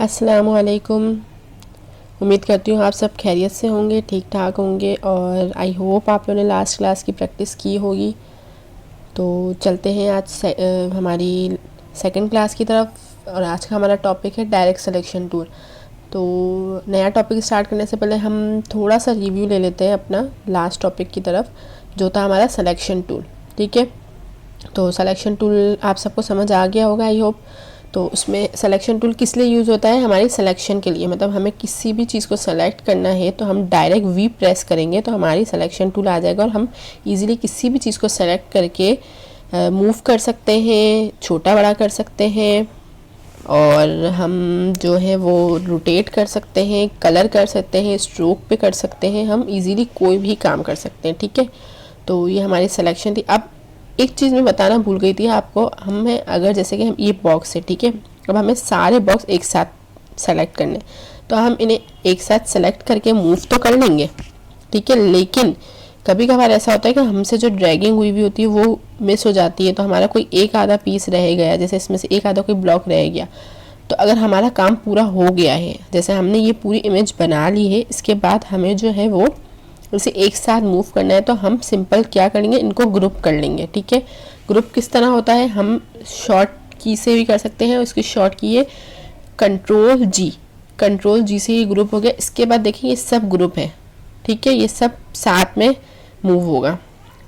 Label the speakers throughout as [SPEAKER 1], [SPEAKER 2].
[SPEAKER 1] अस्सलामुअलैकुम। उम्मीद करती हूँ आप सब खैरियत से होंगे, ठीक ठाक होंगे और आई होप आप लोगों ने लास्ट क्लास की प्रैक्टिस की होगी। तो चलते हैं आज हमारी सेकंड क्लास की तरफ और आज का हमारा टॉपिक है डायरेक्ट सिलेक्शन टूल। तो नया टॉपिक स्टार्ट करने से पहले हम थोड़ा सा रिव्यू ले लेते हैं अपना लास्ट टॉपिक की तरफ, जो था हमारा सिलेक्शन टूल। ठीक है, तो सिलेक्शन टूल आप सबको समझ आ गया होगा आई होप। तो उसमें सिलेक्शन टूल किस लिए यूज़ होता है? हमारी सिलेक्शन के लिए। मतलब हमें किसी भी चीज़ को सेलेक्ट करना है तो हम डायरेक्ट वी प्रेस करेंगे तो हमारी सिलेक्शन टूल आ जाएगा और हम इजीली किसी भी चीज़ को सेलेक्ट करके मूव कर सकते हैं, छोटा बड़ा कर सकते हैं और हम जो है वो रोटेट कर सकते हैं, कलर कर सकते हैं, स्ट्रोक पे कर सकते हैं, हम इजीली कोई भी काम कर सकते हैं। ठीक है, तो ये हमारी सिलेक्शन थी। अब एक चीज़ मैं बताना भूल गई थी आपको, हमें अगर जैसे कि हम ये बॉक्स है, ठीक है, अब हमें सारे बॉक्स एक साथ सेलेक्ट करने, तो हम इन्हें एक साथ सेलेक्ट करके मूव तो कर लेंगे, ठीक है, लेकिन कभी कभार ऐसा होता है कि हमसे जो ड्रैगिंग हुई भी होती है वो मिस हो जाती है, तो हमारा कोई एक आधा पीस रह गया, जैसे इसमें से एक आधा कोई ब्लॉक रह गया। तो अगर हमारा काम पूरा हो गया है, जैसे हमने ये पूरी इमेज बना ली है, इसके बाद हमें जो है वो उसे एक साथ मूव करना है, तो हम सिंपल क्या करेंगे, इनको ग्रुप कर लेंगे। ठीक है, ग्रुप किस तरह होता है, हम शॉर्ट की से भी कर सकते हैं। उसकी शॉर्ट की है कंट्रोल जी से ये ग्रुप हो गया। इसके बाद देखिए ये सब ग्रुप है, ठीक है, ये सब साथ में मूव होगा,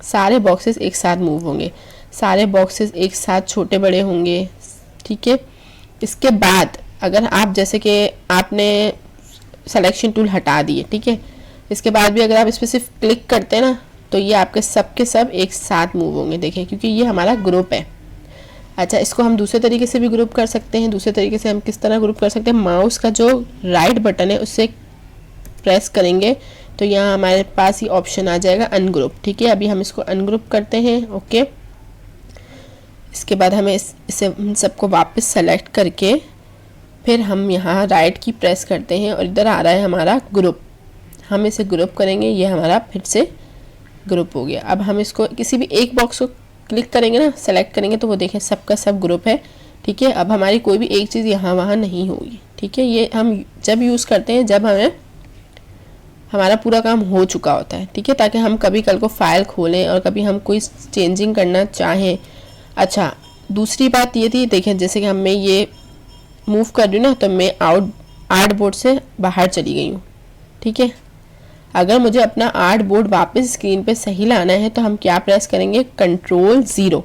[SPEAKER 1] सारे बॉक्सेस एक साथ मूव होंगे, सारे बॉक्सेस एक साथ छोटे बड़े होंगे। ठीक है, इसके बाद अगर आप जैसे कि आपने सिलेक्शन टूल हटा दिए, ठीक है, इसके बाद भी अगर आप इस पर सिर्फ क्लिक करते हैं ना, तो ये आपके सब के सब एक साथ मूव होंगे, देखिए, क्योंकि ये हमारा ग्रुप है। अच्छा, इसको हम दूसरे तरीके से भी ग्रुप कर सकते हैं। दूसरे तरीके से हम किस तरह ग्रुप कर सकते हैं, माउस का जो राइट बटन है उससे प्रेस करेंगे तो यहाँ हमारे पास ये ऑप्शन आ जाएगा अनग्रुप। ठीक है, अभी हम इसको अनग्रुप करते हैं। ओके, इसके बाद हमें इसे सबको वापस सेलेक्ट करके फिर हम यहाँ राइट की प्रेस करते हैं और इधर आ रहा है हमारा ग्रुप, हम इसे ग्रुप करेंगे, ये हमारा फिर से ग्रुप हो गया। अब हम इसको किसी भी एक बॉक्स को क्लिक करेंगे ना, सेलेक्ट करेंगे, तो वो देखें सबका सब ग्रुप है। ठीक है, अब हमारी कोई भी एक चीज़ यहाँ वहाँ नहीं होगी। ठीक है, ये हम जब यूज़ करते हैं जब हमें हमारा पूरा काम हो चुका होता है। ठीक है, ताकि हम कभी कल को फाइल खोलें और कभी हम कोई चेंजिंग करना चाहें। अच्छा, दूसरी बात ये थी, देखें जैसे कि हम मैं ये मूव कर रही हूँ ना, तो मैं आर्ट बोर्ड से बाहर चली गई हूँ। ठीक है, अगर मुझे अपना आर्ट बोर्ड वापस स्क्रीन पे सही लाना है तो हम क्या प्रेस करेंगे, कंट्रोल 0।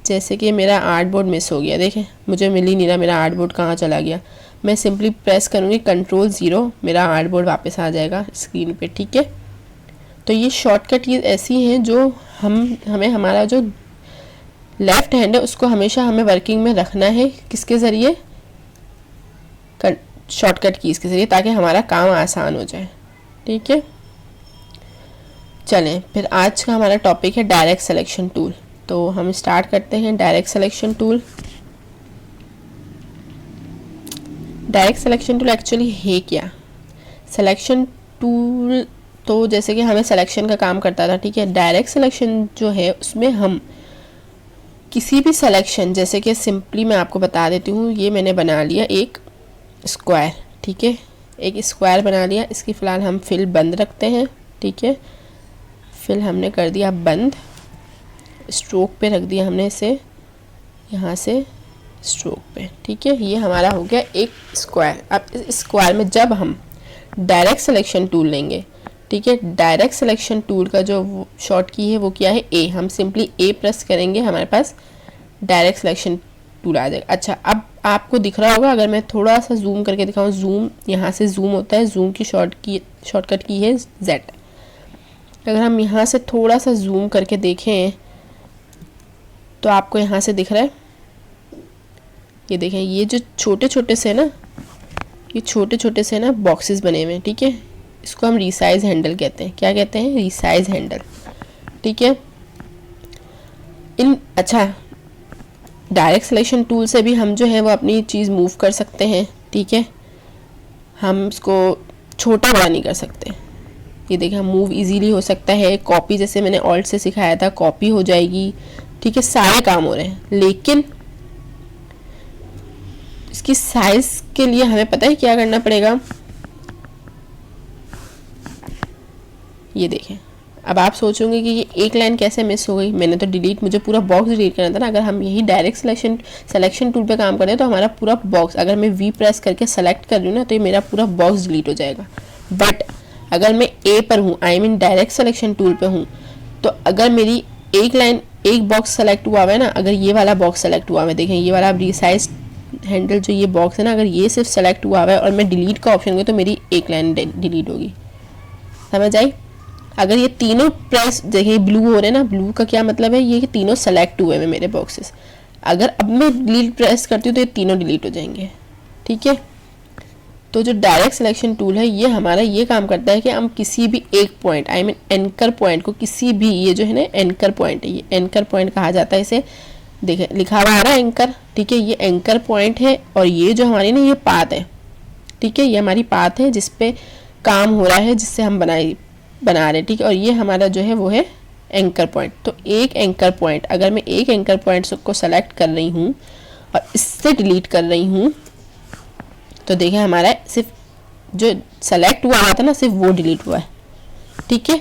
[SPEAKER 1] जैसे कि मेरा आर्ट बोर्ड मिस हो गया, देखें मुझे मिल ही नहीं रहा मेरा आर्ट बोर्ड कहाँ चला गया। मैं सिंपली प्रेस करूँगी कंट्रोल 0, मेरा आर्ट बोर्ड वापस आ जाएगा स्क्रीन पे। ठीक है, तो ये शॉर्टकट कीज ऐसी हैं जो हमें हमारा जो लेफ़्ट हैंड है उसको हमेशा हमें वर्किंग में रखना है, किसके ज़रिए, शॉर्टकट कीज के जरिए, ताकि हमारा काम आसान हो जाए। ठीक है, चलें फिर आज का हमारा टॉपिक है डायरेक्ट सिलेक्शन टूल। तो हम स्टार्ट करते हैं direct selection tool. Direct selection tool actually है क्या? सिलेक्शन टूल तो जैसे कि हमें सिलेक्शन का काम करता था, ठीक है, डायरेक्ट सिलेक्शन जो है उसमें हम किसी भी सिलेक्शन, जैसे कि सिंपली मैं आपको बता देती हूँ, ये मैंने बना लिया एक स्क्वायर। ठीक है, एक स्क्वायर बना लिया, इसकी फ़िलहाल हम फिल बंद रखते हैं। ठीक है, फिल हमने कर दिया बंद, स्ट्रोक पे रख दिया हमने इसे, यहाँ से स्ट्रोक पे। ठीक है, ये हमारा हो गया एक स्क्वायर। अब इस स्क्वायर में जब हम डायरेक्ट सिलेक्शन टूल लेंगे, ठीक है, डायरेक्ट सिलेक्शन टूल का जो शॉर्ट की है वो क्या है, ए। हम सिंपली ए प्रेस करेंगे, हमारे पास डायरेक्ट सिलेक्शन टूल आ जाएगा। अच्छा, अब आपको दिख रहा होगा, अगर मैं थोड़ा सा जूम करके दिखाऊं, जूम यहाँ से जूम होता है, जूम की शॉर्टकट की है Z। अगर हम यहाँ से थोड़ा सा जूम करके देखें तो आपको यहाँ से दिख रहा है, ये देखें, ये जो छोटे छोटे से ना, ये छोटे छोटे से ना बॉक्सेस बने हुए हैं। ठीक है, इसको हम रिसाइज हैंडल कहते हैं। क्या कहते हैं? Resize handle. ठीक है, अच्छा, डायरेक्ट सिलेक्शन टूल से भी हम जो है वो अपनी चीज़ मूव कर सकते हैं। ठीक है, हम इसको छोटा बड़ा नहीं कर सकते। ये देखिए, हम मूव इजीली हो सकता है। कॉपी, जैसे मैंने ऑल्ट से सिखाया था, कॉपी हो जाएगी, ठीक है, सारे काम हो रहे हैं, लेकिन इसकी साइज के लिए हमें पता है क्या करना पड़ेगा। ये देखें, अब आप सोचोगे कि ये एक लाइन कैसे मिस हो गई, मैंने तो डिलीट, मुझे पूरा बॉक्स डिलीट करना था ना। अगर हम यही डायरेक्ट सिलेक्शन टूल पे काम करें तो हमारा पूरा बॉक्स, अगर मैं वी प्रेस करके सेलेक्ट कर रही हूँ ना तो ये मेरा पूरा बॉक्स डिलीट हो जाएगा। बट अगर मैं ए पर हूँ, आई मीन डायरेक्ट सिलेक्शन टूल पे हूँ, तो अगर मेरी एक लाइन, एक बॉक्स सेलेक्ट हुआ हुआ है ना, अगर ये वाला बॉक्स सेलेक्ट हुआ हुआ है, देखें ये वाला रिसाइज हैंडल जो ये बॉक्स है ना, अगर ये सिर्फ सेलेक्ट हुआ हुआ है और मैं डिलीट का ऑप्शन दूँ तो मेरी एक लाइन डिलीट होगी। समझ आई? अगर ये तीनों प्रेस, देखिए ब्लू हो रहे हैं ना, ब्लू का क्या मतलब है, ये कि तीनों सेलेक्ट हुए हैं मेरे बॉक्सेस। अगर अब मैं डिलीट प्रेस करती हूँ तो ये तीनों डिलीट हो जाएंगे। ठीक है, तो जो डायरेक्ट सिलेक्शन टूल है ये हमारा ये काम करता है कि हम किसी भी एक point, I mean anchor point को, किसी भी, ये जो है ना एंकर पॉइंट है, ये एंकर पॉइंट कहा जाता है इसे। देखें लिखा हुआ है ना एंकर, ठीक है, ये एंकर पॉइंट है और ये जो हमारी ना ये पाथ है, ठीक है, ये हमारी पाथ है जिसपे काम हो रहा है, जिससे हम बना रहे हैं, ठीक है, और ये हमारा जो है वो है एंकर पॉइंट। तो एक एंकर पॉइंट, अगर मैं एक एंकर पॉइंट को सेलेक्ट कर रही हूँ और इससे डिलीट कर रही हूँ तो देखिए हमारा सिर्फ जो सेलेक्ट हुआ था ना सिर्फ वो डिलीट हुआ है। ठीक है,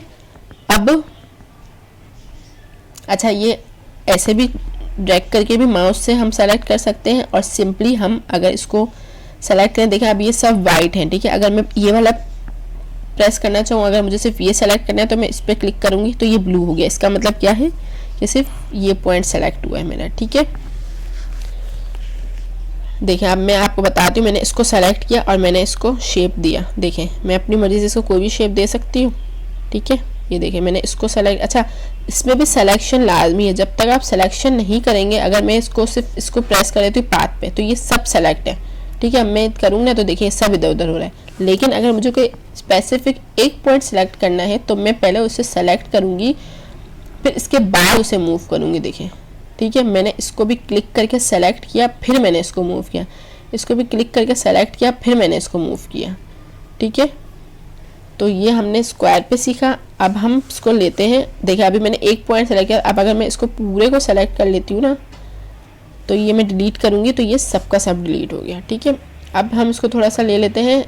[SPEAKER 1] अब अच्छा, ये ऐसे भी ड्रैग करके भी माउस से हम सेलेक्ट कर सकते हैं और सिंपली हम अगर इसको सेलेक्ट करें, देखिए अब ये सब वाइट है, ठीक है, अगर मैं ये वाला प्रेस करना चाहूँ, अगर मुझे सिर्फ ये सेलेक्ट करना है तो मैं इस पर क्लिक करूँगी तो ये ब्लू हो गया। इसका मतलब क्या है कि सिर्फ ये पॉइंट सेलेक्ट हुआ है मेरा। ठीक है, देखिए अब मैं आपको बताती हूँ, मैंने इसको सेलेक्ट किया और मैंने इसको शेप दिया। देखें मैं अपनी मर्जी से इसको कोई भी शेप दे सकती हूँ। ठीक है, ये देखिए मैंने इसको सेलेक्ट, अच्छा इसमें भी सिलेक्शन लाजमी है, जब तक आप सिलेक्शन नहीं करेंगे, अगर मैं इसको सिर्फ इसको प्रेस करें तो पाथ पे तो ये सब सेलेक्ट है। ठीक है, अब मैं करूँ ना तो देखिए सब इधर उधर हो रहा है, लेकिन अगर मुझे कोई स्पेसिफिक एक पॉइंट सेलेक्ट करना है तो मैं पहले उसे सेलेक्ट करूँगी, फिर इसके बाद उसे मूव करूँगी। देखिए ठीक है, मैंने इसको भी क्लिक करके सेलेक्ट किया, फिर मैंने इसको मूव किया, इसको भी क्लिक करके सेलेक्ट किया, फिर मैंने इसको मूव किया। ठीक है, तो ये हमने स्क्वायर पे सीखा। अब हम इसको लेते हैं, देखिए अभी मैंने एक पॉइंट सेलेक्ट किया, अब अगर मैं इसको पूरे को सेलेक्ट कर लेती हूँ ना तो ये मैं डिलीट करूँगी तो ये सबका सब डिलीट हो गया। ठीक है, अब हम इसको थोड़ा सा ले लेते हैं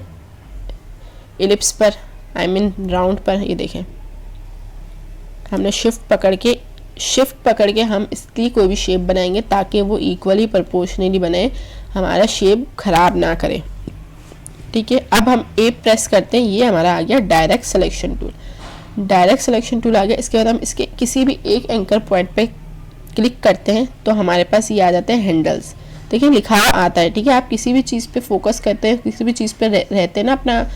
[SPEAKER 1] एलिप्स पर, आई मीन राउंड पर। ये देखें हमने शिफ्ट पकड़ के हम इसकी कोई भी शेप बनाएंगे ताकि वो इक्वली प्रोपोर्शनली बने, हमारा शेप खराब ना करे। ठीक है, अब हम ए प्रेस करते हैं, ये हमारा आ गया direct selection tool. Direct selection tool आ गया, इसके बाद हम इसके किसी भी एक एंकर पॉइंट पे क्लिक करते हैं तो हमारे पास ये आ जाते हैं हैंडल्स। देखिए लिखा आता है। ठीक है, आप किसी भी चीज़ पे फोकस करते हैं, किसी भी चीज़ पे रहते हैं ना, अपना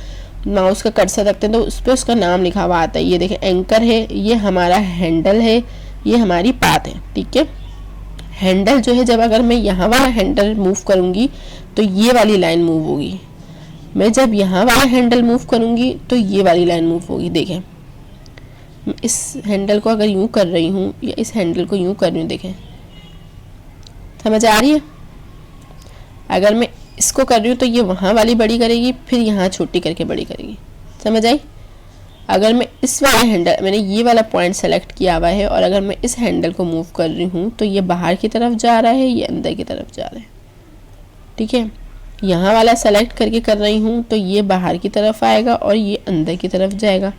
[SPEAKER 1] माउस का कर्सर रखते हैं तो उस पर उसका नाम लिखा हुआ आता है। ये देखें एंकर है, ये हमारा हैंडल है, ये हमारी पाथ है। ठीक है, हैंडल जो है, जब अगर मैं यहाँ वाला हैंडल मूव करूँगी तो ये वाली लाइन मूव होगी, मैं जब यहाँ वाला हैंडल मूव करूँगी तो ये वाली लाइन मूव होगी। देखें इस हैंडल को अगर यूँ कर रही हूँ या इस हैंडल को यूँ कर रही हूँ, देखें समझ आ रही है। अगर मैं इसको कर रही हूँ तो ये वहाँ वाली बड़ी करेगी, फिर यहाँ छोटी करके बड़ी करेगी। समझ आई? अगर मैं इस वाले हैंडल, मैंने ये वाला पॉइंट सेलेक्ट किया हुआ है और अगर मैं इस हैंडल को मूव कर रही हूँ तो ये बाहर की तरफ जा रहा है, ये अंदर की तरफ जा रहा है। ठीक है, यहाँ वाला सेलेक्ट करके कर रही हूँ तो ये बाहर की तरफ आएगा और ये अंदर की तरफ जाएगा।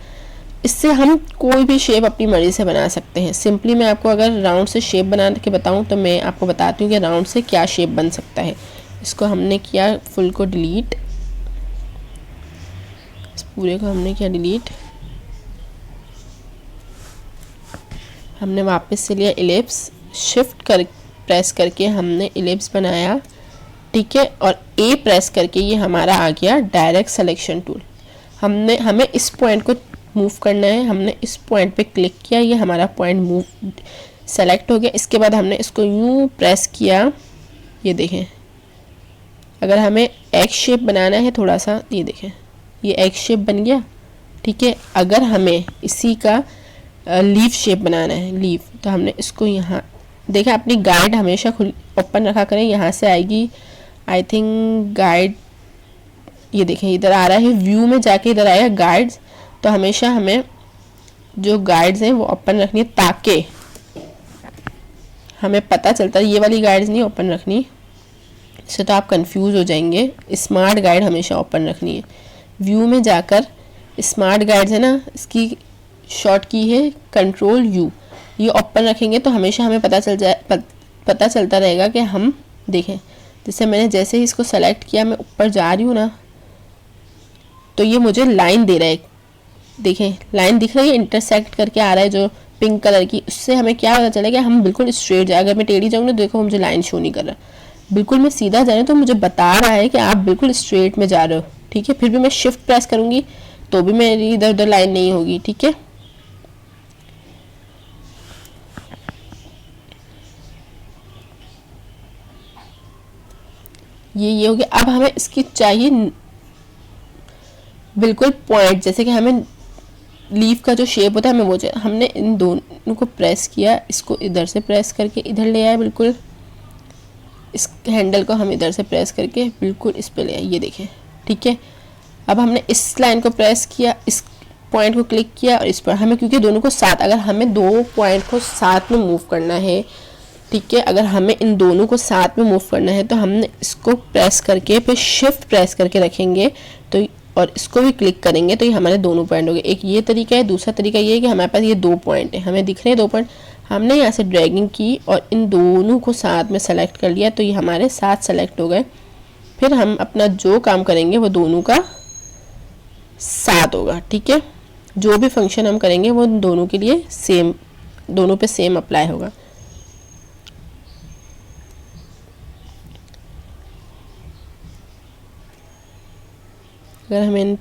[SPEAKER 1] इससे हम कोई भी शेप अपनी मर्जी से बना सकते हैं। सिंपली मैं आपको अगर राउंड से शेप बना के बताऊँ तो मैं आपको बताती हूँ कि राउंड से क्या शेप बन सकता है। इसको हमने किया फुल को डिलीट, इस पूरे को हमने किया डिलीट, हमने वापस से लिया इलिप्स, शिफ्ट कर प्रेस करके हमने इलिप्स बनाया। ठीक है, और ए प्रेस करके ये हमारा आ गया डायरेक्ट सिलेक्शन टूल। हमें इस पॉइंट को मूव करना है, हमने इस पॉइंट पे क्लिक किया, ये हमारा पॉइंट मूव सेलेक्ट हो गया। इसके बाद हमने इसको यूँ प्रेस किया, ये देखें अगर हमें एक्स शेप बनाना है थोड़ा सा, ये देखें ये एक्स शेप बन गया। ठीक है, अगर हमें इसी का लीफ शेप बनाना है, लीफ, तो हमने इसको यहाँ देखा, अपनी गाइड हमेशा ओपन रखा करें, यहाँ से आएगी आई थिंक गाइड, ये देखें इधर आ रहा है, व्यू में जाके इधर आएगा गाइड्स। तो हमेशा हमें जो गाइड्स हैं वो ओपन रखनी है ताकि हमें पता चलता है। ये वाली गाइड्स नहीं ओपन रखनी, इससे तो आप कंफ्यूज हो जाएंगे। स्मार्ट गाइड हमेशा ओपन रखनी है। व्यू में जाकर स्मार्ट गाइड्स है ना, इसकी शॉर्ट की है Ctrl+U, ये ओपन रखेंगे तो हमेशा हमें पता चलता रहेगा कि हम देखें। जैसे मैंने जैसे ही इसको सेलेक्ट किया, मैं ऊपर जा रही हूँ ना, तो ये मुझे लाइन दे रहा है। देखें लाइन दिख रही है, इंटरसेक्ट करके आ रहा है जो पिंक कलर की। उससे हमें क्या पता चलेगा, हम बिल्कुल स्ट्रेट जाए। अगर मैं टेढ़ी जाऊँ ना, देखो मुझे लाइन शो नहीं कर रहा। बिल्कुल मैं सीधा जा रही हूँ तो मुझे बता रहा है कि आप बिल्कुल स्ट्रेट में जा रहे हो, ठीक है। फिर भी मैं शिफ्ट प्रेस करूँगी तो भी मेरी इधर उधर लाइन नहीं होगी, ठीक है। ये हो गया। अब हमें इसकी चाहिए बिल्कुल पॉइंट, जैसे कि हमें लीफ का जो शेप होता है हमें वो चाहिए। हमने इन दोनों को प्रेस किया, इसको इधर से प्रेस करके इधर ले आए, बिल्कुल इस हैंडल को हम इधर से प्रेस करके बिल्कुल इस पे ले आए, ये देखें, ठीक है। अब हमने इस लाइन को प्रेस किया, इस पॉइंट को क्लिक किया और इस पर हमें, क्योंकि दोनों को साथ, अगर हमें दो पॉइंट को साथ में मूव करना है, ठीक है, अगर हमें इन दोनों को साथ में मूव करना है तो हमने इसको प्रेस करके फिर शिफ्ट प्रेस करके रखेंगे तो, और इसको भी क्लिक करेंगे तो ये हमारे दोनों पॉइंट हो गए। एक ये तरीका है। दूसरा तरीका ये है कि हमारे पास ये दो पॉइंट है, हमें दिख रहे हैं दो पॉइंट, हमने यहाँ से ड्रैगिंग की और इन दोनों को साथ में सेलेक्ट कर लिया तो ये हमारे साथ सेलेक्ट हो गए। फिर हम अपना जो काम करेंगे वो दोनों का साथ होगा, ठीक है। जो भी फंक्शन हम करेंगे वो दोनों के लिए सेम, दोनों पे सेम अप्लाई होगा। अगर हमें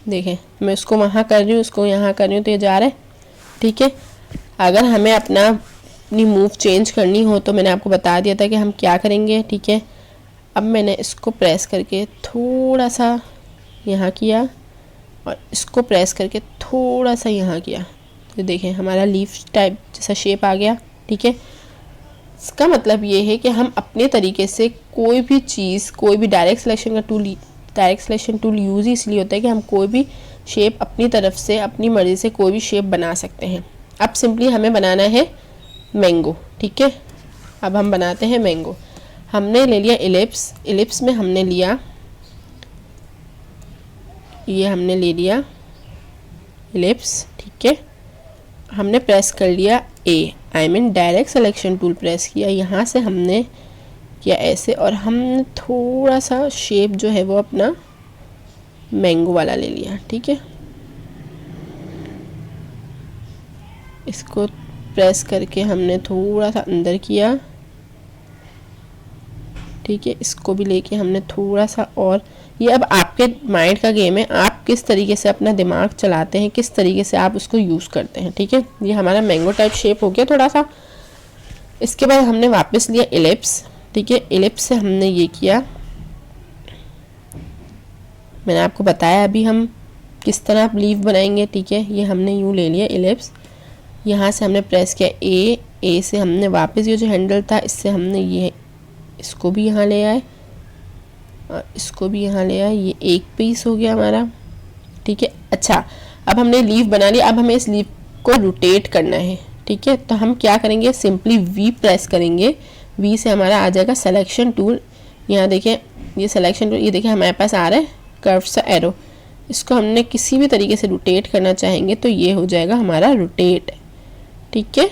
[SPEAKER 1] देखें, मैं उसको वहाँ कर रही हूँ, उसको यहाँ कर रही हूँ तो ये जा रहा है, ठीक है। अगर हमें अपनी मूव चेंज करनी हो तो मैंने आपको बता दिया था कि हम क्या करेंगे, ठीक है। अब मैंने इसको प्रेस करके थोड़ा सा यहाँ किया और इसको प्रेस करके थोड़ा सा यहाँ किया तो देखें हमारा लीफ टाइप जैसा शेप आ गया, ठीक है। इसका मतलब ये है कि हम अपने तरीके से कोई भी चीज़, कोई भी डायरेक्ट सिलेक्शन टूल यूज़ ही इसलिए होता है कि हम कोई भी शेप अपनी तरफ से, अपनी मर्ज़ी से कोई भी शेप बना सकते हैं। अब सिंपली हमें बनाना है मैंगो, ठीक है। अब हम बनाते हैं मैंगो। हमने ले लिया इलिप्स, इलिप्स में हमने लिया, ये हमने ले लिया इलिप्स, ठीक है। हमने प्रेस कर लिया A, I mean direct selection tool press किया, यहाँ से हमने किया ऐसे और हमने थोड़ा सा शेप जो है वो अपना मैंगो वाला ले लिया, ठीक है। इसको प्रेस करके हमने थोड़ा सा अंदर किया, ठीक है। इसको भी लेके हमने थोड़ा सा, और ये अब आपके माइंड का गेम है, आप किस तरीके से अपना दिमाग चलाते हैं, किस तरीके से आप उसको यूज़ करते हैं, ठीक है। ये हमारा मैंगो टाइप शेप हो गया थोड़ा सा। इसके बाद हमने वापस लिया इलिप्स, ठीक है। इलिप्स से हमने ये किया, मैंने आपको बताया अभी हम किस तरह लीफ बनाएंगे, ठीक है। ये हमने यूँ ले लिया इलिप्स, यहाँ से हमने प्रेस किया ए से हमने वापस ये जो हैंडल था इससे हमने ये, इसको भी यहाँ ले आए और इसको भी यहाँ ले आए, ये एक पीस हो गया हमारा, ठीक है। अच्छा, अब हमने लीफ बना लिया। अब हमें इस लीफ को रोटेट करना है, ठीक है। तो हम क्या करेंगे, सिंपली वी प्रेस करेंगे, वी से हमारा आ जाएगा सिलेक्शन टूल। यहाँ देखें ये सिलेक्शन टूल, ये देखें हमारे पास आ रहा है कर्व सा एरो। इसको हमने किसी भी तरीके से रोटेट करना चाहेंगे तो ये हो जाएगा हमारा रोटेट, ठीक है।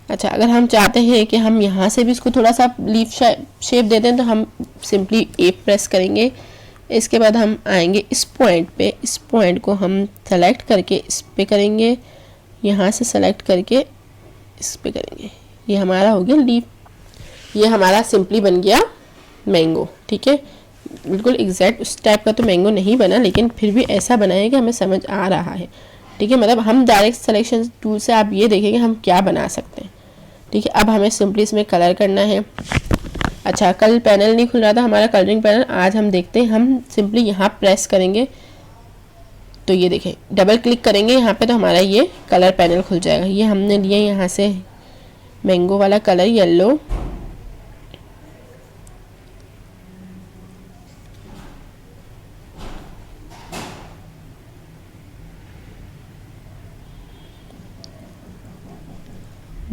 [SPEAKER 1] अच्छा, अगर हम चाहते हैं कि हम यहाँ से भी इसको थोड़ा सा लीफ शेप दे दें तो हम सिंपली ए प्रेस करेंगे। इसके बाद हम आएंगे इस पॉइंट पे, इस पॉइंट को हम सेलेक्ट करके इस पे करेंगे, यहाँ से सेलेक्ट करके इस पे करेंगे, ये हमारा हो गया लीफ। ये हमारा सिंपली बन गया मैंगो, ठीक है। बिल्कुल एग्जैक्ट उस टाइप का तो मैंगो नहीं बना, लेकिन फिर भी ऐसा बना है कि हमें समझ आ रहा है, ठीक है। मतलब हम डायरेक्ट सिलेक्शन टूल से आप ये देखेंगे हम क्या बना सकते हैं, ठीक है। अब हमें सिंपली इसमें कलर करना है। अच्छा, कल पैनल नहीं खुल रहा था हमारा कलरिंग पैनल, आज हम देखते हैं। हम सिंपली यहाँ प्रेस करेंगे तो ये देखें, डबल क्लिक करेंगे यहाँ पे तो हमारा ये कलर पैनल खुल जाएगा। ये हमने लिया यहाँ से मैंगो वाला कलर येलो,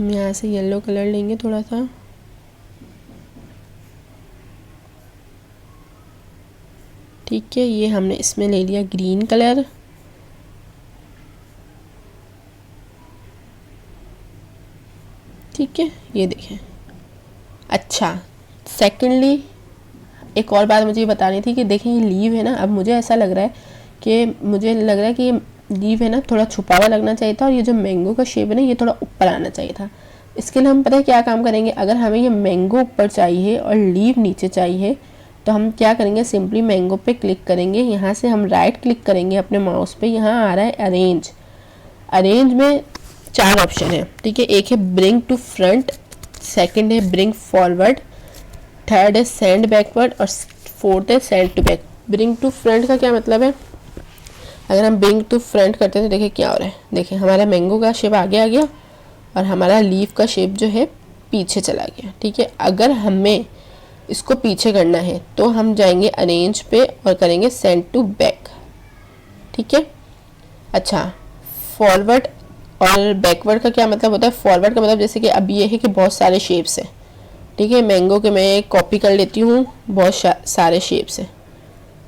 [SPEAKER 1] हम यहाँ से येलो कलर लेंगे थोड़ा सा, ठीक है। ये हमने इसमें ले लिया ग्रीन कलर, ठीक है, ये देखें। अच्छा, सेकेंडली एक और बात मुझे बतानी थी कि देखें ये लीव है ना, अब मुझे ऐसा लग रहा है कि ये लीव है ना थोड़ा छुपा हुआ लगना चाहिए था, और ये जो मैंगो का शेप है ना ये थोड़ा ऊपर आना चाहिए था। इसके लिए हम पता है क्या काम करेंगे, अगर हमें ये मैंगो ऊपर चाहिए और लीव नीचे चाहिए तो हम क्या करेंगे, सिंपली मैंगो पे क्लिक करेंगे, यहाँ से हम राइट क्लिक करेंगे अपने माउस पे, यहाँ आ रहा है अरेंज। अरेंज में 4 ऑप्शन है, ठीक है। एक है ब्रिंग टू फ्रंट, सेकंड है ब्रिंग फॉरवर्ड, थर्ड है सेंड बैकवर्ड और फोर्थ है send to back. Bring to front का क्या मतलब है, अगर हम ब्रिंग टू फ्रंट करते हैं तो देखिए क्या हो रहा है, देखिए हमारा मैंगो का शेप आगे आ गया और हमारा लीफ का शेप जो है पीछे चला गया, ठीक है। अगर हमें इसको पीछे करना है तो हम जाएंगे अरेंज पे और करेंगे सेंड टू बैक, ठीक है। अच्छा, फॉरवर्ड और बैकवर्ड का क्या मतलब होता है, फॉरवर्ड का मतलब जैसे कि अब ये है कि बहुत सारे शेप्स हैं, ठीक है। मैंगो के मैं कॉपी कर लेती हूँ बहुत सारे शेप्स हैं,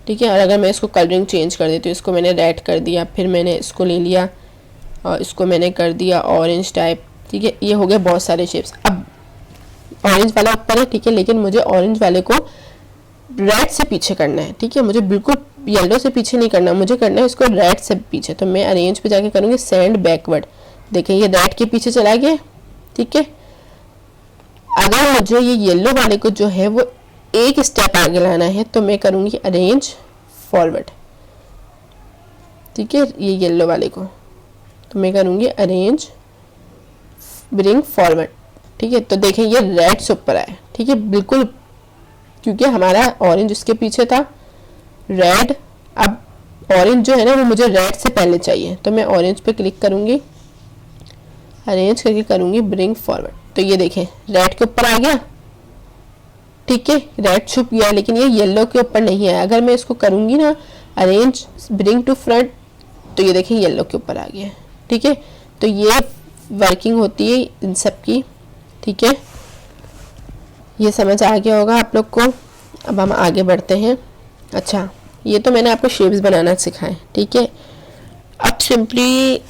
[SPEAKER 1] ठीक है। और अगर मैं इसको कलरिंग चेंज कर देती हूँ, इसको मैंने रेड कर दिया, फिर मैंने इसको ले लिया और इसको मैंने कर दिया ऑरेंज टाइप, ठीक है। ये हो गए बहुत सारे शेप्स। अब ऑरेंज वाला ऊपर है, ठीक है, लेकिन मुझे ऑरेंज वाले को रेड से पीछे करना है, ठीक है। मुझे बिल्कुल येलो से पीछे नहीं करना, मुझे करना है इसको रेड से पीछे। तो मैं अरेंज पे जाके करूँगी सेंड बैकवर्ड, देखिए ये रेड के पीछे चला गया, ठीक है। अगर मुझे ये येलो वाले को जो है वो एक स्टेप आगे लाना है तो मैं करूँगी अरेंज फॉरवर्ड, ठीक है। ये येलो वाले को तो मैं करूँगी अरेंज ब्रिंग फॉरवर्ड, ठीक है। तो देखें ये रेड से ऊपर आया, ठीक है, बिल्कुल, क्योंकि हमारा ऑरेंज इसके पीछे था, रेड। अब ऑरेंज जो है ना वो मुझे रेड से पहले चाहिए, तो मैं ऑरेंज पे क्लिक करूँगी, अरेंज करके करूँगी ब्रिंग फॉरवर्ड। तो ये देखें रेड के ऊपर आ गया, ठीक है, रेड छुप गया, लेकिन ये येलो के ऊपर नहीं आया। अगर मैं इसको करूँगी ना अरेंज ब्रिंग टू फ्रंट तो ये देखें येलो के ऊपर आ गया, ठीक है। तो ये वर्किंग होती है इन सब की, ठीक है। ये समझ आ गया होगा आप लोग को। अब हम आगे बढ़ते हैं। अच्छा, ये तो मैंने आपको शेप्स बनाना सिखाए, ठीक है। अब सिंपली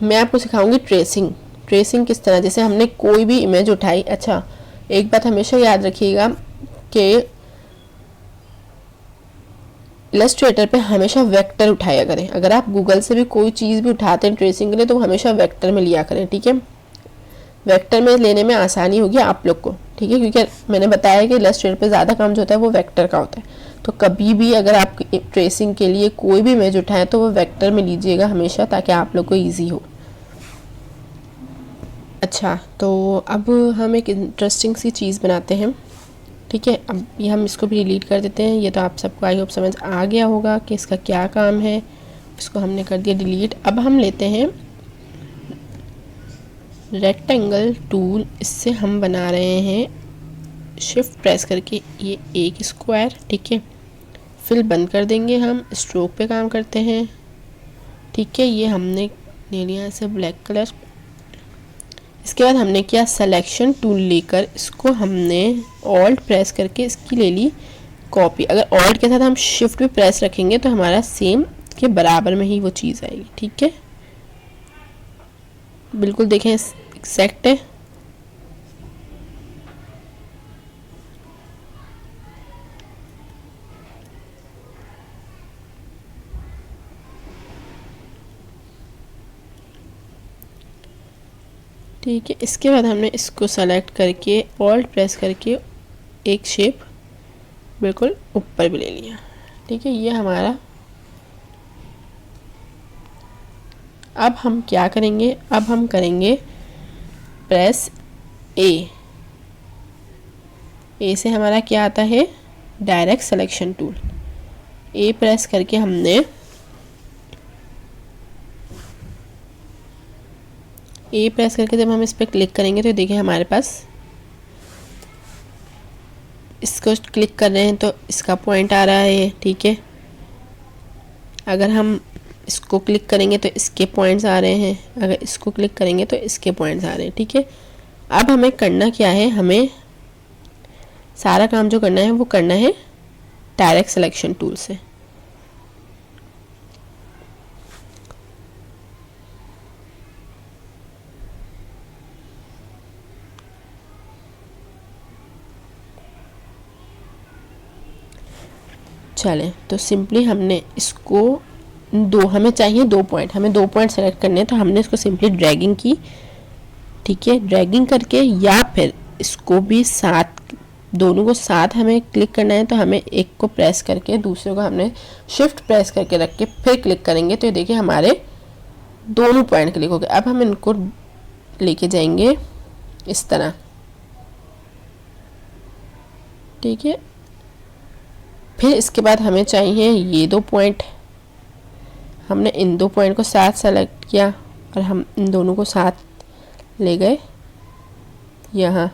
[SPEAKER 1] मैं आपको सिखाऊंगी ट्रेसिंग। ट्रेसिंग किस तरह, जैसे हमने कोई भी इमेज उठाई। अच्छा, एक बात हमेशा याद रखिएगा कि इलस्ट्रेटर पे हमेशा वेक्टर उठाया करें। अगर आप गूगल से भी कोई चीज़ भी उठाते हैं ट्रेसिंग के लिए तो हमेशा वेक्टर में लिया करें, ठीक है। वेक्टर में लेने में आसानी होगी आप लोग को, ठीक है, क्योंकि मैंने बताया कि इलस्ट्रेटर पे ज़्यादा काम जो होता है वो वेक्टर का होता है। तो कभी भी अगर आप ट्रेसिंग के लिए कोई भी इमेज उठाएं तो वो वेक्टर में लीजिएगा हमेशा, ताकि आप लोग को ईजी हो। अच्छा, तो अब हम एक इंटरेस्टिंग सी चीज़ बनाते हैं, ठीक है। अब ये हम इसको भी डिलीट कर देते हैं। ये तो आप सबको आई होप समझ आ गया होगा कि इसका क्या काम है। इसको हमने कर दिया डिलीट। अब हम लेते हैं रेक्टेंगल टूल, इससे हम बना रहे हैं शिफ्ट प्रेस करके ये एक स्क्वायर, ठीक है। फिल बंद कर देंगे, हम स्ट्रोक पे काम करते हैं, ठीक है। ये हमने ले लिया ऐसे ब्लैक कलर। इसके बाद हमने किया सिलेक्शन टूल लेकर इसको हमने ऑल्ट प्रेस करके इसकी ले ली कॉपी। अगर ऑल्ट के साथ हम शिफ्ट भी प्रेस रखेंगे तो हमारा सेम के बराबर में ही वो चीज़ आएगी, ठीक है। बिल्कुल देखें एग्जैक्ट है। ठीक है, इसके बाद हमने इसको सेलेक्ट करके ऑल्ट प्रेस करके एक शेप बिल्कुल ऊपर भी ले लिया, ठीक है। ये हमारा, अब हम क्या करेंगे, अब हम करेंगे प्रेस ए से हमारा क्या आता है, डायरेक्ट सिलेक्शन टूल। ए प्रेस करके हमने जब हम इस पर क्लिक करेंगे तो देखिए हमारे पास, इसको क्लिक कर रहे हैं तो इसका पॉइंट आ रहा है, ठीक है। अगर हम इसको क्लिक करेंगे तो इसके पॉइंट्स आ रहे हैं, अगर इसको क्लिक करेंगे तो इसके पॉइंट्स आ रहे हैं। ठीक है, अब हमें करना क्या है, हमें सारा काम जो करना है वो करना है डायरेक्ट सिलेक्शन टूल से। चलें, तो सिंपली हमने इसको हमें चाहिए 2 पॉइंट, हमें 2 पॉइंट सेलेक्ट करने हैं, तो हमने इसको सिंपली ड्रैगिंग की। ठीक है, ड्रैगिंग करके या फिर इसको भी साथ, दोनों को साथ हमें क्लिक करना है, तो हमें एक को प्रेस करके दूसरे को हमने शिफ्ट प्रेस करके रख के फिर क्लिक करेंगे, तो ये देखिए हमारे दोनों पॉइंट क्लिक हो गए। अब हम इनको लेके जाएंगे इस तरह। ठीक है, फिर इसके बाद हमें चाहिए ये 2 पॉइंट, हमने इन 2 पॉइंट को साथ सेलेक्ट किया और हम इन दोनों को साथ ले गए यहाँ।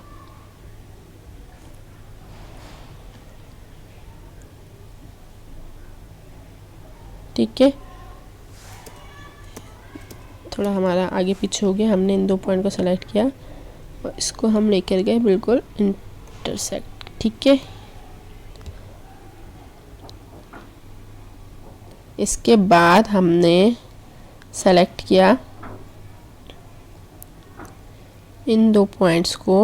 [SPEAKER 1] ठीक है, थोड़ा हमारा आगे पीछे हो गया, हमने इन 2 पॉइंट को सेलेक्ट किया और इसको हम लेकर गए बिल्कुल इंटरसेक्ट। ठीक है, इसके बाद हमने सेलेक्ट किया इन 2 पॉइंट्स को,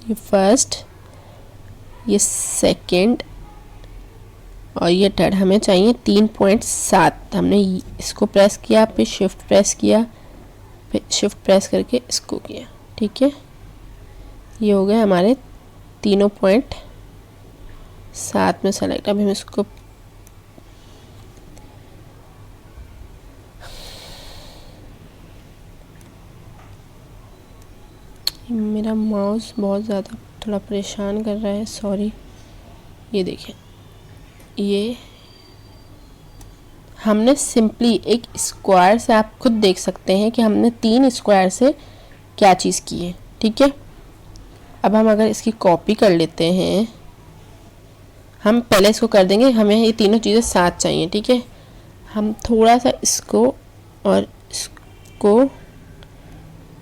[SPEAKER 1] ये फर्स्ट, ये सेकंड और ये थर्ड, हमें चाहिए 3 पॉइंट साथ। हमने इसको प्रेस किया, फिर शिफ्ट प्रेस किया, फिर शिफ्ट प्रेस करके इसको किया। ठीक है, ये हो गए हमारे तीनों पॉइंट साथ में सेलेक्ट। अब हम इसको मेरा माउस बहुत ज़्यादा थोड़ा परेशान कर रहा है, सॉरी। ये देखें, ये हमने सिंपली एक स्क्वायर से, आप खुद देख सकते हैं कि हमने 3 स्क्वायर से क्या चीज़ की है। ठीक है, अब हम अगर इसकी कॉपी कर लेते हैं, हम पहले इसको कर देंगे, हमें ये तीनों चीज़ें साथ चाहिए। ठीक है, हम थोड़ा सा इसको और इसको,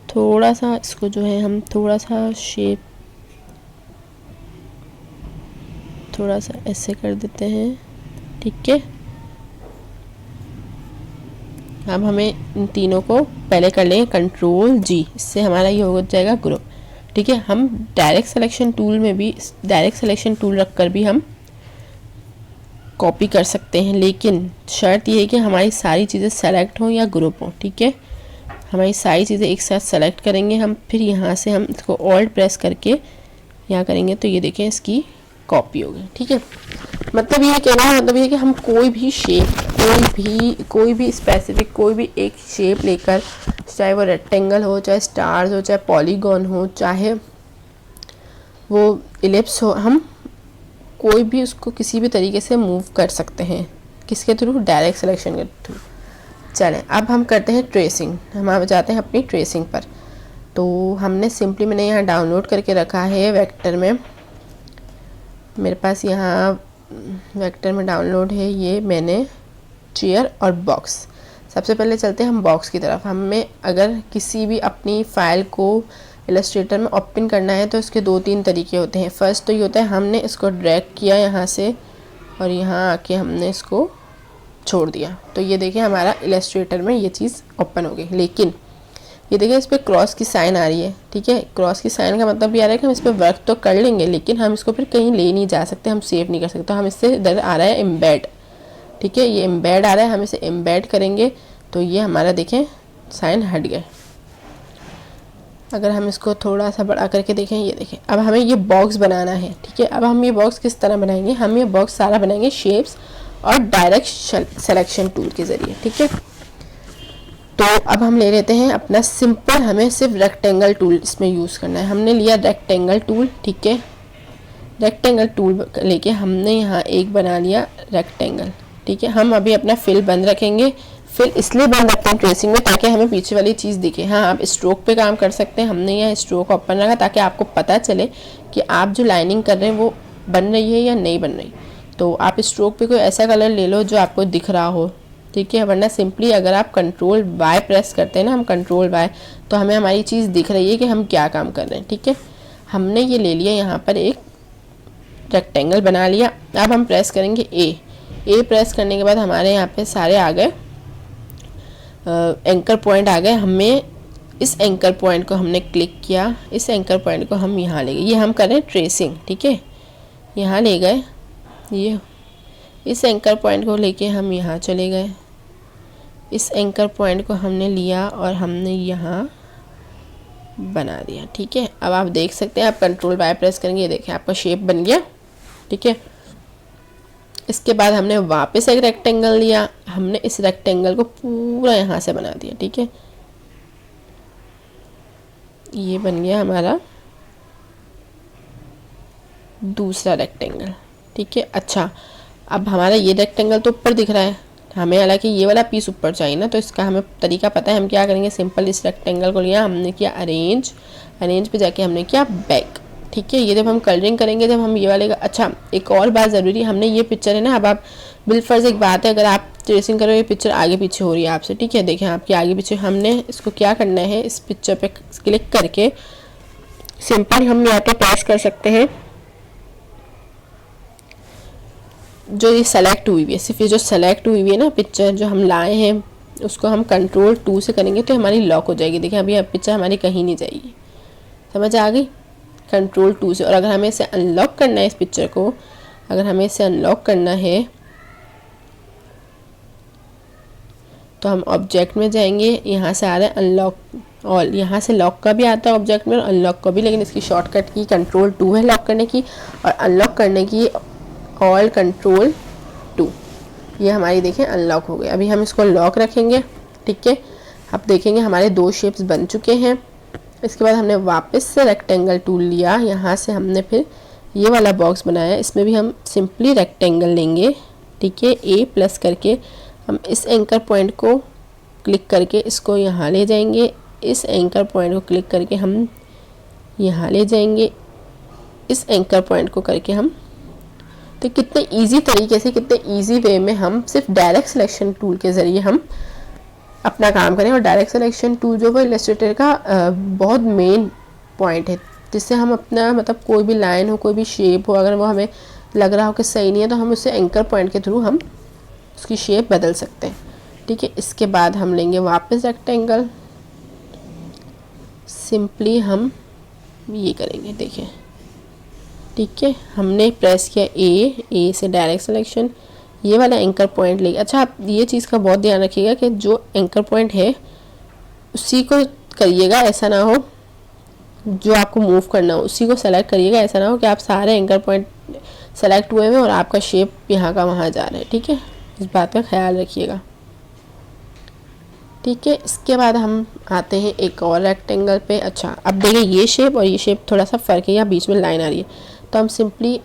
[SPEAKER 1] थोड़ा सा इसको जो है हम थोड़ा सा शेप थोड़ा सा ऐसे कर देते हैं। ठीक है, अब हमें इन तीनों को पहले कर लेंगे Ctrl+G, इससे हमारा ये हो जाएगा ग्रुप। ठीक है, हम डायरेक्ट सिलेक्शन टूल में भी, डायरेक्ट सिलेक्शन टूल रख कर भी हम कॉपी कर सकते हैं, लेकिन शर्त ये है कि हमारी सारी चीज़ें सेलेक्ट हो या ग्रुप हो। ठीक है, हमारी सारी चीज़ें एक साथ सेलेक्ट करेंगे हम, फिर यहाँ से हम इसको ऑल्ट प्रेस करके यहाँ करेंगे, तो ये देखें इसकी कॉपी हो गई। ठीक है, मतलब ये कहना है, मतलब ये कि हम कोई भी शेप, कोई भी स्पेसिफिक कोई भी एक शेप लेकर, चाहे वो रेक्टेंगल हो, चाहे स्टार्स हो, चाहे पॉलीगॉन हो, चाहे वो इलिप्स हो, हम कोई भी उसको किसी भी तरीके से मूव कर सकते हैं। किसके थ्रू? डायरेक्ट सिलेक्शन के थ्रू। चलें, अब हम करते हैं ट्रेसिंग। हम अब जाते हैं अपनी ट्रेसिंग पर। तो हमने सिंपली, मैंने यहाँ डाउनलोड करके रखा है वेक्टर में, मेरे पास यहाँ वेक्टर में डाउनलोड है ये मैंने चेयर और बॉक्स। सबसे पहले चलते हैं हम बॉक्स की तरफ। हमें अगर किसी भी अपनी फ़ाइल को इलस्ट्रेटर में ओपन करना है तो इसके 2-3 तरीके होते हैं। फर्स्ट तो ये होता है, हमने इसको ड्रैग किया यहाँ से और यहाँ आके हमने इसको छोड़ दिया, तो ये देखिए हमारा इलस्ट्रेटर में ये चीज़ ओपन हो गई। लेकिन ये देखिए इस पर क्रॉस की साइन आ रही है। ठीक है, क्रॉस की साइन का मतलब ये आ रहा है कि हम इस पर वर्क तो कर लेंगे, लेकिन हम इसको फिर कहीं ले नहीं जा सकते, हम सेव नहीं कर सकते। तो हम इससे इधर आ रहा है एम्बेड। ठीक है, ये एम्बेड आ रहा है, हम इसे एम्बेड करेंगे तो ये हमारा देखें साइन हट गए। अगर हम इसको थोड़ा सा बड़ा करके देखें, ये देखें, अब हमें ये बॉक्स बनाना है। ठीक है, अब हम ये बॉक्स किस तरह बनाएंगे? हम ये बॉक्स सारा बनाएंगे शेप्स और डायरेक्ट सिलेक्शन टूल के ज़रिए। ठीक है, तो अब हम ले लेते हैं अपना सिंपल, हमें सिर्फ रेक्टेंगल टूल इसमें यूज़ करना है। हमने लिया रेक्टेंगल टूल। ठीक है, रेक्टेंगल टूल लेके हमने यहाँ एक बना लिया रेक्टेंगल। ठीक है, हम अभी अपना फिल बंद रखेंगे। फिल इसलिए बंद रखते हैं ट्रेसिंग में ताकि हमें पीछे वाली चीज़ दिखे। हाँ, आप स्ट्रोक पे काम कर सकते हैं, हमने यहाँ स्ट्रोक ओपन रखा ताकि आपको पता चले कि आप जो लाइनिंग कर रहे हैं वो बन रही है या नहीं बन रही। तो आप स्ट्रोक पे कोई ऐसा कलर ले लो जो आपको दिख रहा हो, ठीक है। वरना सिंपली अगर आप कंट्रोल वाई प्रेस करते हैं ना, हम कंट्रोल वाई, तो हमें हमारी चीज़ दिख रही है कि हम क्या काम कर रहे हैं, ठीक है। हमने ये ले लिया, यहाँ पर एक रेक्टेंगल बना लिया। अब हम प्रेस करेंगे ए प्रेस करने के बाद हमारे यहाँ पे सारे आ गए एंकर पॉइंट आ गए। हमें इस एंकर पॉइंट को हमने क्लिक किया, इस एंकर पॉइंट को हम यहाँ ले गए, ये हम कर रहे हैं ट्रेसिंग, ठीक है। यहाँ ले गए, ये इस एंकर पॉइंट को लेके हम यहाँ चले गए, इस एंकर पॉइंट को हमने लिया और हमने यहाँ बना दिया, ठीक है। अब आप देख सकते हैं, आप कंट्रोल वाई प्रेस करेंगे, ये देखें आपका शेप बन गया, ठीक है। इसके बाद हमने वापस एक रेक्टेंगल लिया, हमने इस रेक्टेंगल को पूरा यहाँ से बना दिया, ठीक है। ये बन गया हमारा दूसरा रेक्टेंगल, ठीक है। अच्छा, अब हमारा ये रेक्टेंगल तो ऊपर दिख रहा है, हमें हालांकि ये वाला पीस ऊपर चाहिए ना, तो इसका हमें तरीका पता है। हम क्या करेंगे, सिंपल इस रेक्टेंगल को लिया, हमने किया अरेंज पे जाके हमने किया बैक, ठीक है। ये जब हम कलरिंग करेंगे, जब हम ये वाले का, अच्छा एक और बात ज़रूरी, हमने ये पिक्चर है ना, अब आप बिलफर्ज एक बात है, अगर आप ट्रेसिंग करो, ये पिक्चर आगे पीछे हो रही है आपसे, ठीक है। देखें आपके आगे पीछे, हमने इसको क्या करना है, इस पिक्चर पे क्लिक करके सिंपल हम यहाँ पे प्रेस कर सकते हैं, जो ये सेलेक्ट हुई हुई है, सिर्फ ये जो सेलेक्ट हुई हुई है ना पिक्चर जो हम लाए हैं, उसको हम कंट्रोल 2 से करेंगे तो हमारी लॉक हो जाएगी। देखिए अभी पिक्चर हमारी कहीं नहीं जाएगी, समझ आ गई, कंट्रोल 2 से। और अगर हमें इसे अनलॉक करना है, इस पिक्चर को अगर हमें इसे अनलॉक करना है तो हम ऑब्जेक्ट में जाएंगे, यहाँ से आ रहा है अनलॉक ऑल, यहाँ से लॉक का भी आता है ऑब्जेक्ट में और अनलॉक का भी, लेकिन इसकी शॉर्टकट की कंट्रोल 2 है लॉक करने की, और अनलॉक करने की ऑल कंट्रोल 2। ये हमारी देखें अनलॉक हो गई। अभी हम इसको लॉक रखेंगे, ठीक है। अब देखेंगे हमारे 2 शेप्स बन चुके हैं। इसके बाद हमने वापस से रेक्टेंगल टूल लिया, यहाँ से हमने फिर ये वाला बॉक्स बनाया, इसमें भी हम सिंपली रेक्टेंगल लेंगे, ठीक है। ए प्लस करके हम इस एंकर पॉइंट को क्लिक करके इसको यहाँ ले जाएंगे, इस एंकर पॉइंट को क्लिक करके हम यहाँ ले जाएंगे, इस एंकर पॉइंट को करके हम, तो कितने इजी तरीके से, कितने इजी वे में हम सिर्फ डायरेक्ट सिलेक्शन टूल के ज़रिए हम अपना काम करें। और डायरेक्ट सिलेक्शन टूल जो वो इलस्ट्रेटर का बहुत मेन पॉइंट है, जिससे हम अपना मतलब कोई भी लाइन हो, कोई भी शेप हो, अगर वो हमें लग रहा हो कि सही नहीं है, तो हम उससे एंकर पॉइंट के थ्रू हम उसकी शेप बदल सकते हैं, ठीक है। इसके बाद हम लेंगे वापस रेक्टेंगल, सिंपली हम ये करेंगे, देखिए, ठीक है। हमने प्रेस किया ए से डायरेक्ट सिलेक्शन, ये वाला एंकर पॉइंट लेंगे। अच्छा, आप ये चीज़ का बहुत ध्यान रखिएगा कि जो एंकर पॉइंट है उसी को करिएगा, ऐसा ना हो जो आपको मूव करना हो उसी को सेलेक्ट करिएगा, ऐसा ना हो कि आप सारे एंकर पॉइंट सेलेक्ट हुए हैं और आपका शेप यहाँ का वहाँ जा रहा है, ठीक है। इस बात का ख्याल रखिएगा, ठीक है। इसके बाद हम आते हैं एक और रेक्टेंगल पे। अच्छा, अब देखिए ये शेप और ये शेप थोड़ा सा फ़र्क है, या बीच में लाइन आ रही है, तो हम सिंपली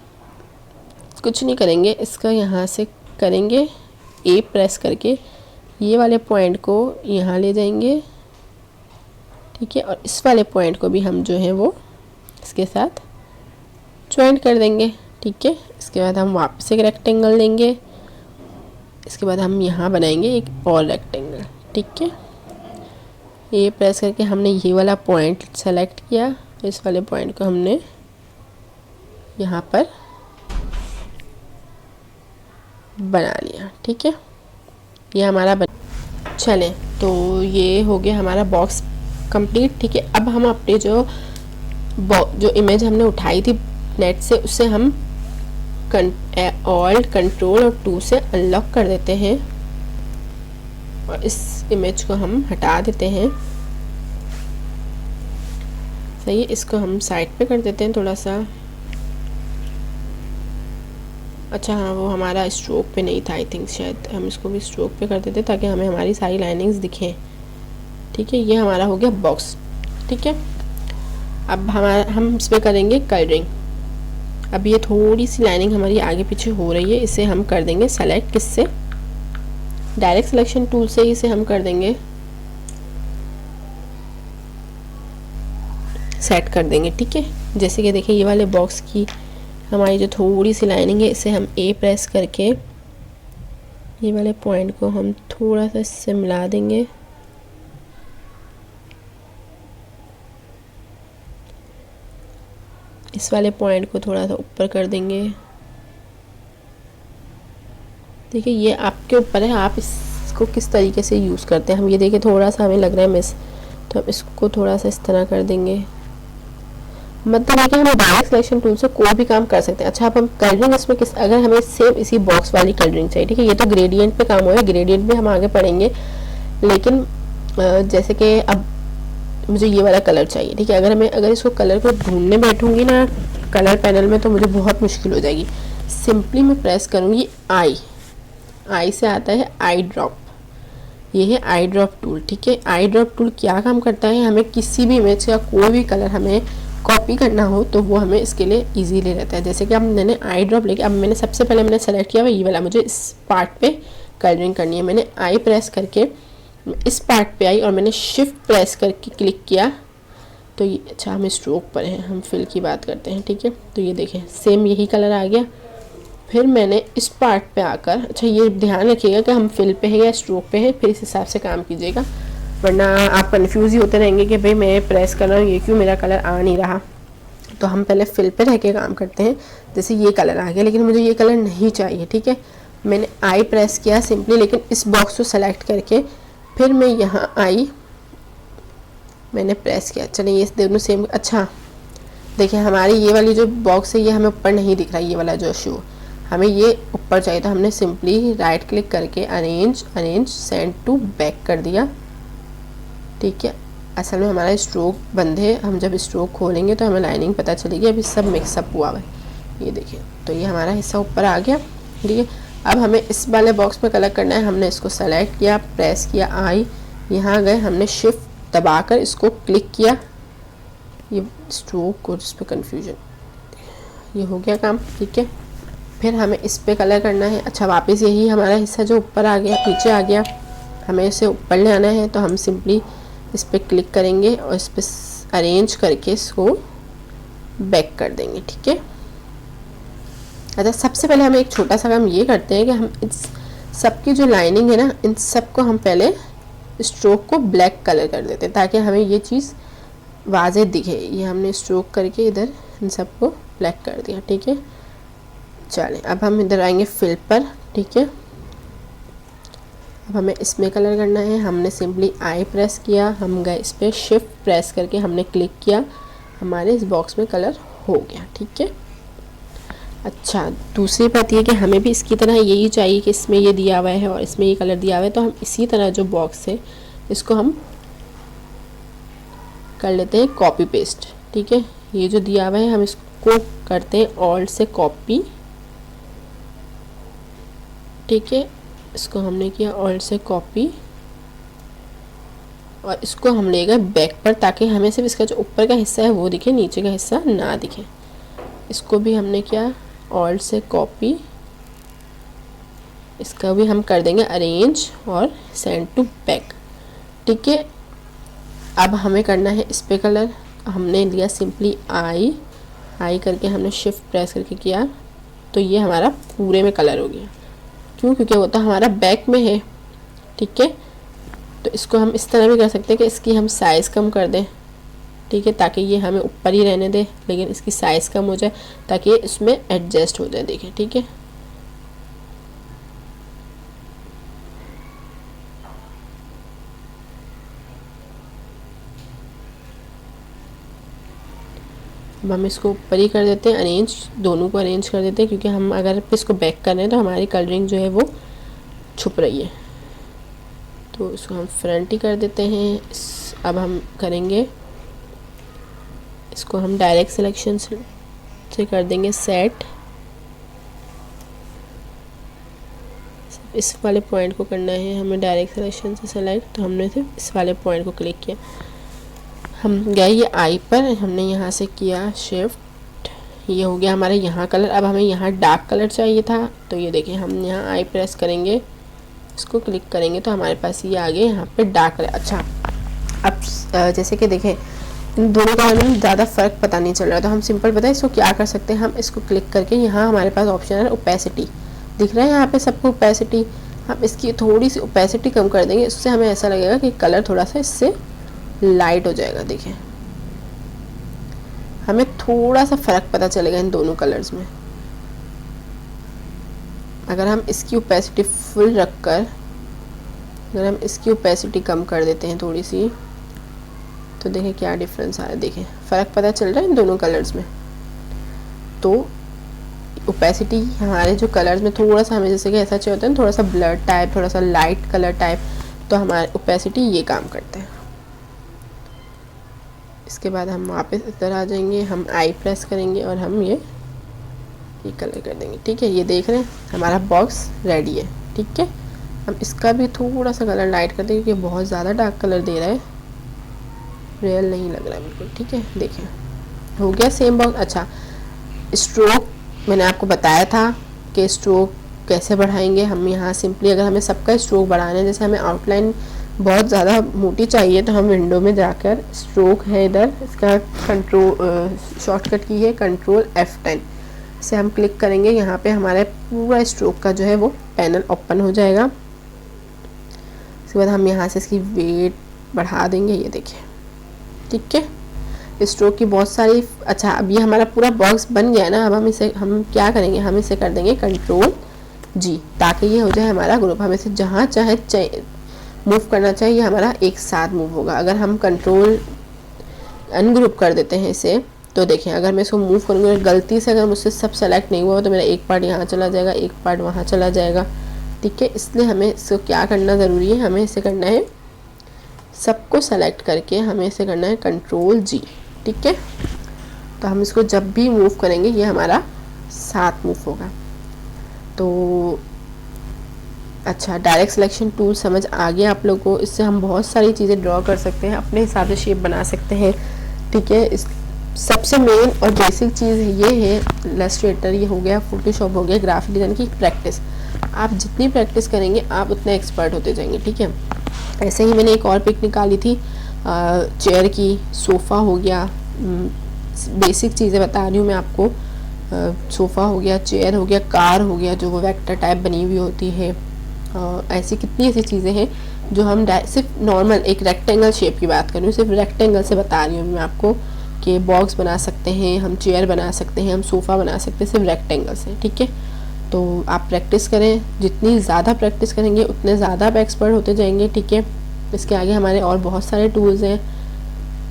[SPEAKER 1] कुछ नहीं करेंगे, इसका यहाँ से करेंगे ए प्रेस करके ये वाले पॉइंट को यहाँ ले जाएंगे, ठीक है। और इस वाले पॉइंट को भी हम जो है वो इसके साथ ज्वाइन कर देंगे, ठीक है। इसके बाद हम वापस एक रेक्टेंगल लेंगे, इसके बाद हम यहाँ बनाएंगे एक और रेक्टेंगल, ठीक है। ए प्रेस करके हमने ये वाला पॉइंट सेलेक्ट किया, इस वाले पॉइंट को हमने यहाँ पर बना लिया, ठीक है। ये हमारा चलें, तो ये हो गया हमारा बॉक्स कंप्लीट, ठीक है। अब हम अपने जो इमेज हमने उठाई थी नेट से, उससे हम ऑल्ट कंट्रोल और 2 से अनलॉक कर देते हैं और इस इमेज को हम हटा देते हैं, सही है। इसको हम साइड पे कर देते हैं थोड़ा सा। अच्छा हाँ, वो हमारा स्ट्रोक पे नहीं था, आई थिंक शायद हम इसको भी स्ट्रोक पे कर देते ताकि हमें हमारी सारी लाइनिंग्स दिखें, ठीक है। ये हमारा हो गया बॉक्स, ठीक है। अब हम इस पर करेंगे कलरिंग। अब ये थोड़ी सी लाइनिंग हमारी आगे पीछे हो रही है, इसे हम कर देंगे सेलेक्ट, किससे, डायरेक्ट सिलेक्शन टूल से इसे हम कर देंगे सेट कर देंगे, ठीक है। जैसे कि देखिए ये वाले बॉक्स की हमारी जो थोड़ी सी लाइनिंग है इसे हम ए प्रेस करके ये वाले पॉइंट को हम थोड़ा सा इससे मिला देंगे। इस वाले पॉइंट को थोड़ा सा ऊपर कर देंगे। देखिए ये आपके ऊपर है, आप इसको किस तरीके से यूज़ करते हैं। हम ये देखिए थोड़ा सा हमें लग रहा है मिस, तो हम इसको थोड़ा सा इस तरह कर देंगे। मतलब है कि हम डायरेक्ट सिलेक्शन टूल से कोई भी काम कर सकते हैं। अच्छा, अब हम कलरिंग इसमें किस, अगर हमें सेम इसी बॉक्स वाली कलरिंग चाहिए, ठीक है, ये तो ग्रेडियंट पे काम हुआ है, ग्रेडियंट में हम आगे पढ़ेंगे। लेकिन जैसे कि अब मुझे ये वाला कलर चाहिए, ठीक है, अगर इसको कलर को ढूंढने बैठूंगी ना कलर पैनल में तो मुझे बहुत मुश्किल हो जाएगी। सिंपली मैं प्रेस करूँगी आई से आता है आई ड्रॉप, ये है आई ड्रॉप टूल, ठीक है। आई ड्रॉप टूल क्या काम करता है, हमें किसी भी इमेज का कोई भी कलर हमें कॉपी करना हो तो वो हमें इसके लिए इजीली रहता है। जैसे कि अब मैंने आई ड्रॉप लेके, अब मैंने सबसे पहले मैंने सेलेक्ट किया हुआ ये वाला, मुझे इस पार्ट पे कलरिंग करनी है। मैंने आई प्रेस करके इस पार्ट पे आई और मैंने शिफ्ट प्रेस करके क्लिक किया तो ये, अच्छा हम स्ट्रोक पर हैं, हम फिल की बात करते हैं, ठीक है। तो ये देखें सेम यही कलर आ गया। फिर मैंने इस पार्ट पे आकर, अच्छा ये ध्यान रखिएगा कि हम फिल पे हैं या स्ट्रोक पे हैं, फिर इस हिसाब से काम कीजिएगा, वरना आप कन्फ्यूज़ ही होते रहेंगे कि भाई मैं प्रेस कर रहा हूँ ये क्यों मेरा कलर आ नहीं रहा। तो हम पहले फिल पे रह के काम करते हैं। जैसे ये कलर आ गया लेकिन मुझे ये कलर नहीं चाहिए, ठीक है। मैंने आई प्रेस किया सिंपली, लेकिन इस बॉक्स को सेलेक्ट करके फिर मैं यहाँ आई, मैंने प्रेस किया, चलिए ये दोनों सेम। अच्छा देखिए हमारी ये वाली जो बॉक्स है ये हमें ऊपर नहीं दिख रहा, ये वाला जो शू हमें ये ऊपर चाहिए, तो हमने सिंपली राइट क्लिक करके अरेंज सेंड टू बैक कर दिया, ठीक है। असल में हमारा स्ट्रोक बंद है, हम जब स्ट्रोक खोलेंगे तो हमें लाइनिंग पता चलेगी, अभी सब मिक्सअप हुआ है। ये देखिए तो ये हमारा हिस्सा ऊपर आ गया, ठीक है। अब हमें इस वाले बॉक्स में कलर करना है, हमने इसको सेलेक्ट किया, प्रेस किया आई, यहाँ गए, हमने शिफ्ट दबाकर इसको क्लिक किया, ये स्ट्रोक और इस पर कन्फ्यूजन, ये हो गया काम, ठीक है। फिर हमें इस पे कलर करना है। अच्छा वापस यही हमारा हिस्सा जो ऊपर आ गया नीचे आ गया, हमें इसे ऊपर ले आना है, तो हम सिंपली इस पर क्लिक करेंगे और इस पर अरेंज करके इसको बैक कर देंगे, ठीक है। अच्छा सबसे पहले हम एक छोटा सा काम ये करते हैं कि हम इस सबकी जो लाइनिंग है ना, इन सबको हम पहले स्ट्रोक को ब्लैक कलर कर देते हैं ताकि हमें ये चीज़ वाज़ेह दिखे। ये हमने स्ट्रोक करके इधर इन सबको ब्लैक कर दिया, ठीक है। चलें अब हम इधर आएंगे फिल पर, ठीक है। अब हमें इसमें कलर करना है, हमने सिंपली आई प्रेस किया, हम गए इस पर शिफ्ट प्रेस करके हमने क्लिक किया, हमारे इस बॉक्स में कलर हो गया, ठीक है। अच्छा दूसरी बात ये कि हमें भी इसकी तरह यही चाहिए कि इसमें ये दिया हुआ है और इसमें ये कलर दिया हुआ है, तो हम इसी तरह जो बॉक्स है इसको हम कर लेते हैं कॉपी पेस्ट, ठीक है। ये जो दिया हुआ है हम इसको करते हैं ऑल्ट से कॉपी, ठीक है। इसको हमने किया ऑल्ट से कॉपी और इसको हम ले गए बैक पर ताकि हमें सिर्फ इसका जो ऊपर का हिस्सा है वो दिखे, नीचे का हिस्सा ना दिखे। इसको भी हमने किया ऑल्ट से कॉपी, इसका भी हम कर देंगे अरेंज और सेंड टू बैक, ठीक है। अब हमें करना है इस पे कलर, हमने लिया सिंपली आई करके हमने शिफ्ट प्रेस करके किया तो ये हमारा पूरे में कलर हो गया। क्यों? क्योंकि वो तो हमारा बैक में है, ठीक है। तो इसको हम इस तरह भी कर सकते हैं कि इसकी हम साइज़ कम कर दें, ठीक है, ताकि ये हमें ऊपर ही रहने दे लेकिन इसकी साइज़ कम हो जाए ताकि ये इसमें एडजस्ट हो जाए, देखें, ठीक है। अब हम इसको ऊपर ही कर देते हैं, अरेंज, दोनों को अरेंज कर देते हैं क्योंकि हम अगर इसको बैक कर रहे हैं तो हमारी कलरिंग जो है वो छुप रही है, तो इसको हम फ्रंट ही कर देते हैं। अब हम करेंगे इसको हम डायरेक्ट सिलेक्शन से कर देंगे सेट, इस वाले पॉइंट को करना है हमें डायरेक्ट सिलेक्शन से सेलेक्ट, तो हमने सिर्फ इस वाले पॉइंट को क्लिक किया, हम गए ये आई पर, हमने यहाँ से किया शिफ्ट, ये हो गया हमारे यहाँ कलर। अब हमें यहाँ डार्क कलर चाहिए था, तो ये देखिए हम यहाँ आई प्रेस करेंगे, इसको क्लिक करेंगे तो हमारे पास ये आ गया यहाँ पे डार्क कलर। अच्छा अब जैसे कि देखें इन दोनों कलर में ज़्यादा फ़र्क पता नहीं चल रहा, तो हम सिंपल पता है इसको क्या कर सकते हैं, हम इसको क्लिक करके यहाँ हमारे पास ऑप्शन है ओपेसिटी, दिख रहा है यहाँ पे सबको ओपेसिटी, हम इसकी थोड़ी सी ओपेसिटी कम कर देंगे, इससे हमें ऐसा लगेगा कि कलर थोड़ा सा इससे लाइट हो जाएगा। देखिए हमें थोड़ा सा फ़र्क पता चलेगा इन दोनों कलर्स में। अगर हम इसकी ओपेसिटी फुल रखकर, अगर हम इसकी ओपेसिटी कम कर देते हैं थोड़ी सी, तो देखें क्या डिफरेंस आ रहा है, देखें फ़र्क पता चल रहा है इन दोनों कलर्स में। तो ओपेसिटी हमारे जो कलर्स में थोड़ा सा हमें जैसे कि ऐसा चाहिए होता है ना, थोड़ा सा ब्लर टाइप, थोड़ा सा लाइट कलर टाइप, तो हमारे ओपेसिटी ये काम करता है। इसके बाद हम वापस इधर आ जाएंगे, हम आई प्रेस करेंगे और हम ये कलर कर देंगे। ठीक है, ये देख रहे हैं हमारा बॉक्स रेडी है। ठीक है, हम इसका भी थोड़ा सा कलर लाइट कर देंगे क्योंकि बहुत ज़्यादा डार्क कलर दे रहा है, रियल नहीं लग रहा है बिल्कुल। ठीक है, देखें हो गया सेम बॉक्स। अच्छा, स्ट्रोक मैंने आपको बताया था कि स्ट्रोक कैसे बढ़ाएंगे। हम यहाँ सिंपली अगर हमें सबका स्ट्रोक बढ़ाना है, जैसे हमें आउटलाइन बहुत ज़्यादा मोटी चाहिए, तो हम विंडो में जाकर स्ट्रोक है इधर, इसका कंट्रोल शॉर्टकट की है कंट्रोल F10 से हम क्लिक करेंगे, यहाँ पे हमारे पूरा स्ट्रोक का जो है वो पैनल ओपन हो जाएगा। उसके बाद हम यहाँ से इसकी वेट बढ़ा देंगे, ये देखिए। ठीक है, स्ट्रोक की बहुत सारी। अच्छा, अब ये हमारा पूरा बॉक्स बन गया ना, अब हम क्या करेंगे, हम इसे कर देंगे कंट्रोल G, ताकि ये हो जाए हमारा ग्रुप। हम इसे जहाँ चाहे मूव करना चाहिए, हमारा एक साथ मूव होगा। अगर हम कंट्रोल अनग्रुप कर देते हैं इसे, तो देखें अगर मैं इसको मूव करूँगी गलती से अगर मुझसे सब सेलेक्ट नहीं हुआ तो मेरा एक पार्ट यहाँ चला जाएगा, एक पार्ट वहाँ चला जाएगा। ठीक है, इसलिए हमें इसको क्या करना ज़रूरी है, हमें इसे करना है सबको सेलेक्ट करके, हमें इसे करना है कंट्रोल G। ठीक है, तो हम इसको जब भी मूव करेंगे ये हमारा साथ मूव होगा। तो अच्छा, डायरेक्ट सिलेक्शन टूल समझ आ गया आप लोगों को। इससे हम बहुत सारी चीज़ें ड्रॉ कर सकते हैं, अपने हिसाब से शेप बना सकते हैं। ठीक है, इस सबसे मेन और बेसिक चीज़ ये है इलस्ट्रेटर, ये हो गया, फोटोशॉप हो गया, ग्राफिक डिज़ाइन की प्रैक्टिस। आप जितनी प्रैक्टिस करेंगे आप उतने एक्सपर्ट होते जाएंगे। ठीक है, ऐसे ही मैंने एक और पिक निकाली थी चेयर की, सोफ़ा हो गया, बेसिक चीज़ें बता रही हूँ मैं आपको। सोफ़ा हो गया, चेयर हो गया, कार हो गया जो वो वेक्टर टाइप बनी हुई होती है। ऐसी कितनी ऐसी चीज़ें हैं जो हम सिर्फ नॉर्मल एक रेक्टेंगल शेप की बात कर रही हूँ, सिर्फ रेक्टेंगल से बता रही हूँ मैं आपको कि बॉक्स बना सकते हैं, हम चेयर बना सकते हैं, हम सोफ़ा बना सकते हैं सिर्फ रेक्टेंगल से। ठीक है, तो आप प्रैक्टिस करें, जितनी ज़्यादा प्रैक्टिस करेंगे उतने ज़्यादा आप एक्सपर्ट होते जाएंगे। ठीक है, इसके आगे हमारे और बहुत सारे टूल्स हैं।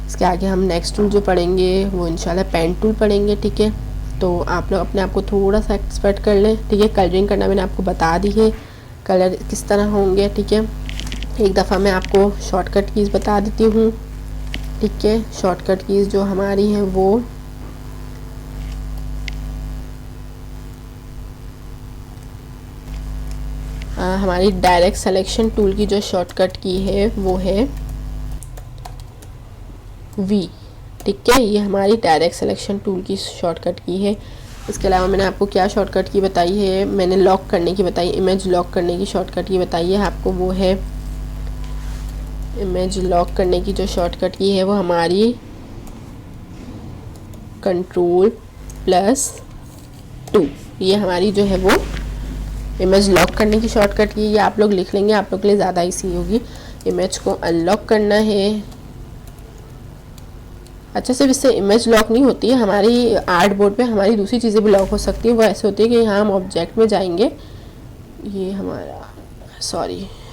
[SPEAKER 1] इसके आगे हम नेक्स्ट टूल जो पढ़ेंगे वो इंशाल्लाह पेन टूल पढ़ेंगे। ठीक है, तो आप लोग अपने आप को थोड़ा सा एक्सपर्ट कर लें। ठीक है, कलरिंग करना मैंने आपको बता दी है, कलर किस तरह होंगे। ठीक है, एक दफ़ा मैं आपको शॉर्टकट कीज़ बता देती हूँ। ठीक है, शॉर्टकट कीज़ जो हमारी हैं वो हमारी डायरेक्ट सिलेक्शन टूल की जो शॉर्टकट की है वो है V। ठीक है, ये हमारी डायरेक्ट सिलेक्शन टूल की शॉर्टकट की है। इसके अलावा मैंने आपको क्या शॉर्टकट की बताई है, मैंने लॉक करने की बताई, इमेज लॉक करने की शॉर्टकट की बताई है आपको, वो है इमेज लॉक करने की जो शॉर्टकट की है वो हमारी Ctrl+2, ये हमारी जो है वो इमेज लॉक करने की शॉर्टकट की। ये आप लोग लिख लेंगे, आप लोग के लिए ज़्यादा ईजी होगी। इमेज को अनलॉक करना है। अच्छा, सिर्फ इससे इमेज लॉक नहीं होती है, हमारी आर्ट बोर्ड पे हमारी दूसरी चीज़ें भी लॉक हो सकती है। वो ऐसे होती है कि यहाँ हम ऑब्जेक्ट में जाएंगे, ये हमारा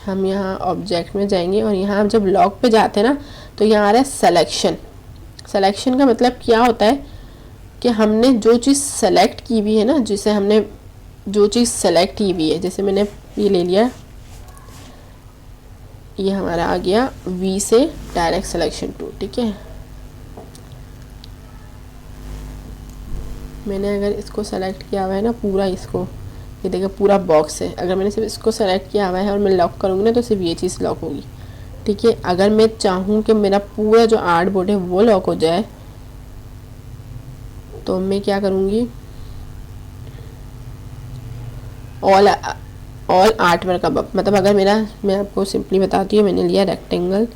[SPEAKER 1] हम यहाँ ऑब्जेक्ट में जाएंगे और यहाँ जब लॉक पे जाते हैं ना तो यहाँ आ रहा है सिलेक्शन। सिलेक्शन का मतलब क्या होता है कि हमने जो चीज़ सेलेक्ट की हुई है ना, जिसे हमने जो चीज़ सेलेक्ट की हुई है, जैसे मैंने ये ले लिया, ये हमारा आ गया V से डायरेक्ट सिलेक्शन टूल। ठीक है, मैंने अगर इसको सेलेक्ट किया हुआ है ना पूरा, इसको ये देखिए पूरा बॉक्स है, अगर मैंने सिर्फ इसको सेलेक्ट किया हुआ है और मैं लॉक करूँगी ना तो सिर्फ ये चीज़ लॉक होगी। ठीक है, अगर मैं चाहूँ कि मेरा पूरा जो आर्ट बोर्ड है वो लॉक हो जाए तो मैं क्या करूँगी, ऑल आर्ट वर्क अब, मतलब अगर मैं आपको सिंपली बताती हूँ, मैंने लिया रेक्टेंगल,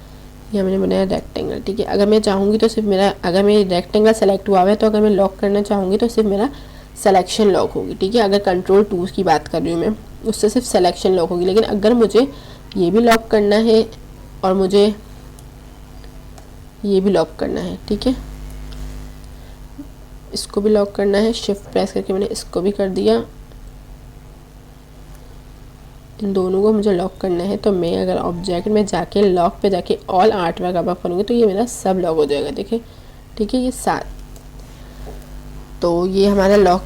[SPEAKER 1] ये मैंने बनाया रेक्टेंगल, ठीक है। अगर मैं चाहूँगी तो सिर्फ मेरा, अगर मेरी रेक्टेंगल सेलेक्ट हुआ है तो अगर मैं लॉक करना चाहूँगी तो सिर्फ मेरा सिलेक्शन लॉक होगी, ठीक है। अगर कंट्रोल 2 की बात कर रही हूँ मैं, उससे सिर्फ सिलेक्शन लॉक होगी। लेकिन अगर मुझे ये भी लॉक करना है और मुझे ये भी लॉक करना है, ठीक है, इसको भी लॉक करना है, शिफ्ट प्रेस करके मैंने इसको भी कर दिया, इन दोनों को मुझे लॉक करना है। तो मैं अगर ऑब्जेक्ट में जाके लॉक पे जाके ऑल आर्टवर्क अब करूँगी तो ये मेरा सब लॉक हो जाएगा, देखिए, ठीक है, ये साथ। तो ये हमारा लॉक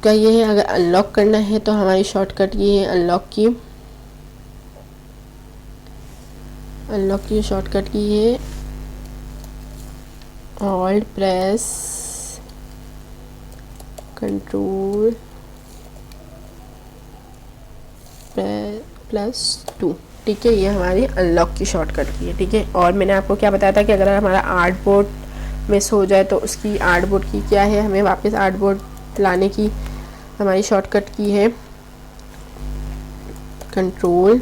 [SPEAKER 1] का ये है। अगर अनलॉक करना है तो हमारी शॉर्टकट ये है अनलॉक की, अनलॉक की शॉर्टकट की है ऑल्ट प्रेस कंट्रोल +2, ठीक है। ये हमारी अनलॉक की शॉर्टकट की है, ठीक है। और मैंने आपको क्या बताया था कि अगर हमारा आर्टबोर्ड मिस हो जाए तो उसकी आर्टबोर्ड की क्या है, हमें वापस आर्टबोर्ड लाने की हमारी शॉर्टकट की है कंट्रोल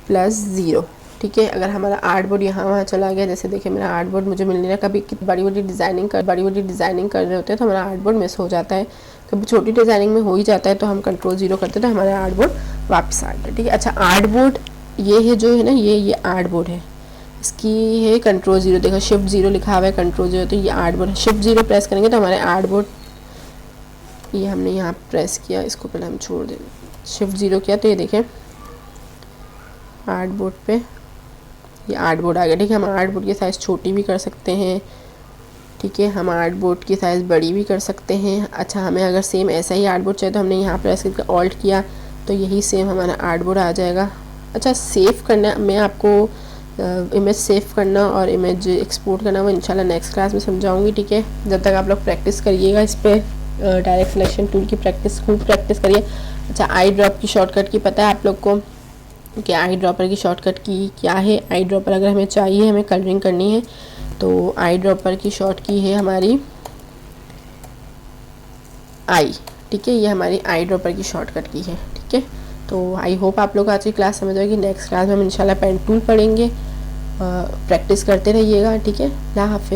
[SPEAKER 1] +0, ठीक है। अगर हमारा आर्टबोर्ड यहाँ वहाँ चला गया, जैसे देखिए मेरा आर्टबोर्ड मुझे मिल नहीं रहा, कभी बड़ी बड़ी डिज़ाइनिंग कर रहे होते हैं तो हमारा आर्टबोर्ड मिस हो जाता है, कभी छोटी डिज़ाइनिंग में हो ही जाता है, तो हम कंट्रोल 0 करते हैं तो हमारा आर्टबोर्ड वापस आ गया, ठीक है। अच्छा, आर्टबोर्ड ये है जो है ना, ये आर्टबोर्ड है, इसकी है कंट्रोल 0, देखो शिफ्ट 0 लिखा हुआ है, कंट्रोल 0, तो ये आर्टबोर्ड है। शिफ्ट 0 प्रेस करेंगे तो हमारे आर्टबोर्ड, ये हमने यहाँ प्रेस किया, इसको पहले हम छोड़ दें, शिफ्ट 0 किया तो ये देखें आर्टबोर्ड पे ये आर्टबोर्ड आ गया, ठीक है। हम आर्टबोर्ड की साइज़ छोटी भी कर सकते हैं, ठीक है, हम आर्टबोर्ड की साइज़ बड़ी भी कर सकते हैं। अच्छा, हमें अगर सेम ऐसा ही आर्टबोर्ड चाहिए तो हमने यहाँ प्रेस करके ऑल्ट किया तो यही सेम हमारा आर्टबोर्ड आ जाएगा। अच्छा, सेव करना, मैं आपको इमेज सेव करना और इमेज एक्सपोर्ट करना वो इंशाल्लाह नेक्स्ट क्लास में समझाऊंगी, ठीक है। जब तक आप लोग प्रैक्टिस करिएगा इस पर, डायरेक्ट सिलेक्शन टूल की खूब प्रैक्टिस करिए। अच्छा, आई ड्रॉप की शॉर्टकट की पता है आप लोग को कि आई ड्रॉपर की शॉर्टकट की क्या है। आई ड्रॉपर अगर हमें चाहिए, हमें कलरिंग करनी है तो आई ड्रॉपर की शॉर्ट की है हमारी आई, ठीक है, ये हमारी आई ड्रॉपर की शॉर्टकट की है, ठीक है। तो आई होप आप लोग आज की क्लास समझ आएगी। नेक्स्ट क्लास में हम इंशाल्लाह पेन टूल पढ़ेंगे, प्रैक्टिस करते रहिएगा, ठीक है। अल्लाह हाफ़िज़।